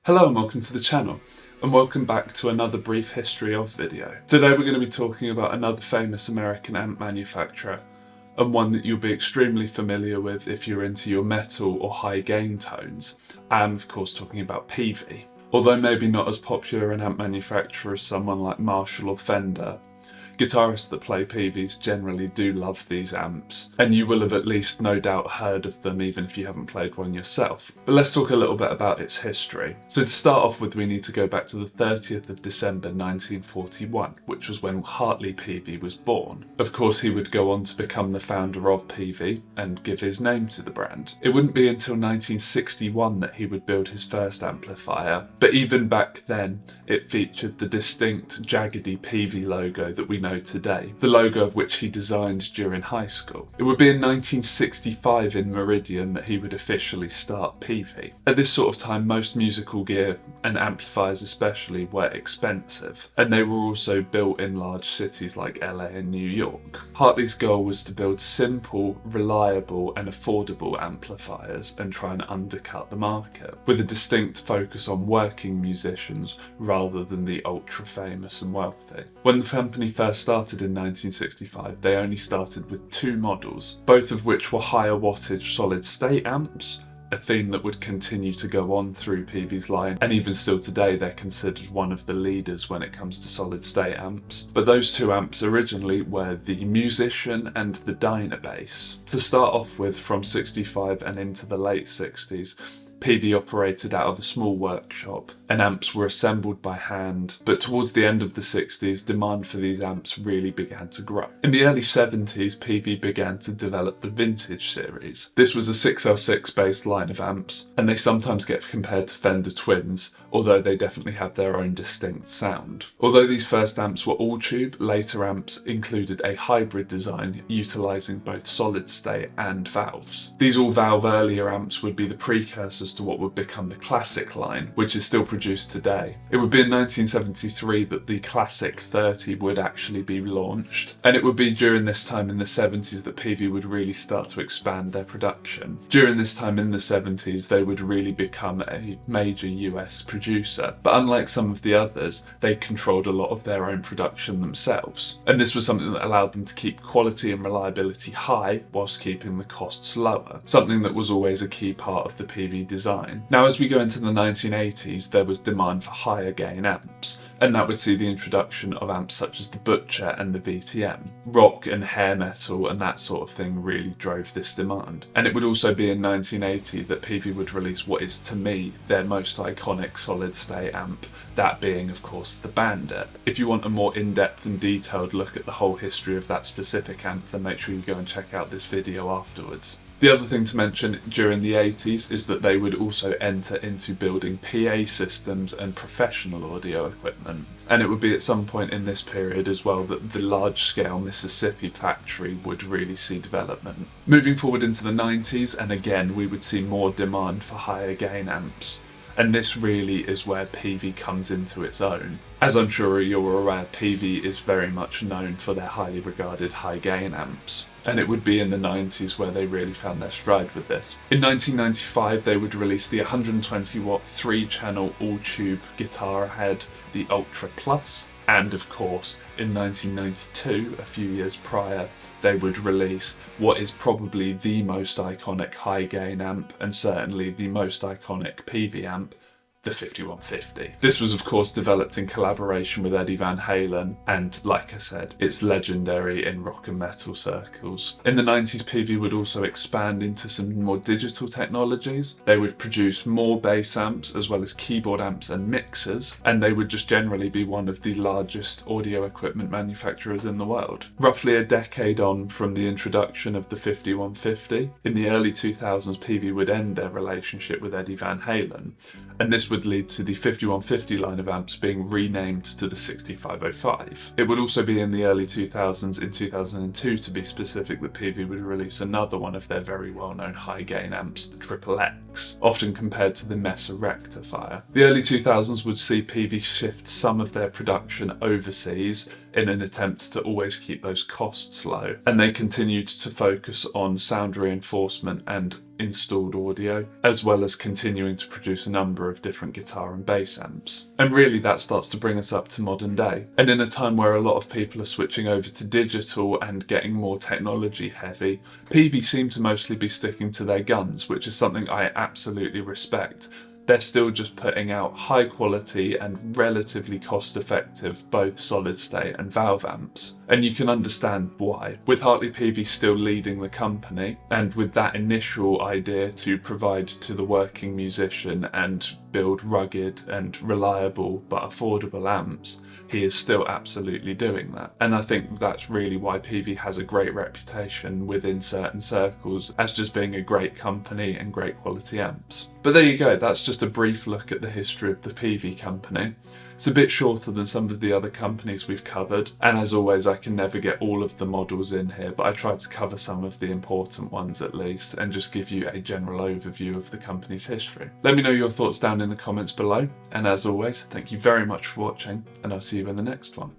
Hello and welcome to the channel, and welcome back to another brief history of video. Today we're going to be talking about another famous American amp manufacturer, and one that you'll be extremely familiar with if you're into your metal or high gain tones. I am of course talking about Peavey. Although maybe not as popular an amp manufacturer as someone like Marshall or Fender, guitarists that play Peaveys generally do love these amps, and you will have at least no doubt heard of them even if you haven't played one yourself. But let's talk a little bit about its history. So to start off with, we need to go back to the 30th of December 1941, which was when Hartley Peavey was born. Of course, he would go on to become the founder of Peavey and give his name to the brand. It wouldn't be until 1961 that he would build his first amplifier, but even back then it featured the distinct jaggedy Peavey logo that we know today, the logo of which he designed during high school. It would be in 1965 in Meridian that he would officially start Peavey. At this sort of time, most musical gear, and amplifiers especially, were expensive, and they were also built in large cities like LA and New York. Hartley's goal was to build simple, reliable and affordable amplifiers and try and undercut the market, with a distinct focus on working musicians rather than the ultra famous and wealthy. When the company first started in 1965, they only started with two models, both of which were higher wattage solid state amps, a theme that would continue to go on through Peavey's line, and even still today they're considered one of the leaders when it comes to solid state amps. But those two amps originally were the Musician and the Dynabass. To start off with, from 65 and into the late 60s, Peavey operated out of a small workshop, and amps were assembled by hand, but towards the end of the 60s, demand for these amps really began to grow. In the early 70s, Peavey began to develop the Vintage series. This was a 6L6 based line of amps, and they sometimes get compared to Fender Twins, although they definitely have their own distinct sound. Although these first amps were all tube, later amps included a hybrid design utilising both solid state and valves. These all valve earlier amps would be the precursors to what would become the Classic line, which is still produced today. It would be in 1973 that the Classic 30 would actually be launched, and it would be during this time in the 70s that Peavey would really start to expand their production. During this time in the 70s, they would really become a major US producer, but unlike some of the others, they controlled a lot of their own production themselves, and this was something that allowed them to keep quality and reliability high whilst keeping the costs lower, something that was always a key part of the Peavey design. Now, as we go into the 1980s, there was demand for higher gain amps, and that would see the introduction of amps such as the Butcher and the VTM. Rock and hair metal and that sort of thing really drove this demand. And it would also be in 1980 that Peavey would release what is, to me, their most iconic solid state amp, that being of course the Bandit. If you want a more in-depth and detailed look at the whole history of that specific amp, then make sure you go and check out this video afterwards. The other thing to mention during the 80s is that they would also enter into building PA systems and professional audio equipment. And it would be at some point in this period as well that the large-scale Mississippi factory would really see development. Moving forward into the 90s, and again we would see more demand for higher gain amps. And this really is where Peavey comes into its own. As I'm sure you're aware, Peavey is very much known for their highly regarded high gain amps, and it would be in the 90s where they really found their stride with this. In 1995 they would release the 120 watt 3-channel all-tube guitar head, the Ultra Plus, and of course in 1992, a few years prior, they would release what is probably the most iconic high gain amp, and certainly the most iconic Peavey amp, the 5150. This was of course developed in collaboration with Eddie Van Halen, and like I said, it's legendary in rock and metal circles. In the 90s, Peavey would also expand into some more digital technologies. They would produce more bass amps as well as keyboard amps and mixers, and they would just generally be one of the largest audio equipment manufacturers in the world. Roughly a decade on from the introduction of the 5150, in the early 2000s Peavey would end their relationship with Eddie Van Halen, and this would lead to the 5150 line of amps being renamed to the 6505. It would also be in the early 2000s, in 2002 to be specific, that Peavey would release another one of their very well-known high gain amps, the Triple X, often compared to the Mesa Rectifier. The early 2000s would see Peavey shift some of their production overseas in an attempt to always keep those costs low, and they continued to focus on sound reinforcement and installed audio, as well as continuing to produce a number of different guitar and bass amps. And really that starts to bring us up to modern day. And in a time where a lot of people are switching over to digital and getting more technology heavy, Peavey seem to mostly be sticking to their guns, which is something I absolutely respect. They're still just putting out high quality and relatively cost effective both solid state and valve amps. And you can understand why. With Hartley Peavey still leading the company, and with that initial idea to provide to the working musician and build rugged and reliable but affordable amps, he is still absolutely doing that. And I think that's really why Peavey has a great reputation within certain circles as just being a great company and great quality amps. But there you go, that's just a brief look at the history of the Peavey company. It's a bit shorter than some of the other companies we've covered, and as always I can never get all of the models in here, but I tried to cover some of the important ones at least and just give you a general overview of the company's history. Let me know your thoughts down in the comments below, and as always, thank you very much for watching, and I'll see you in the next one.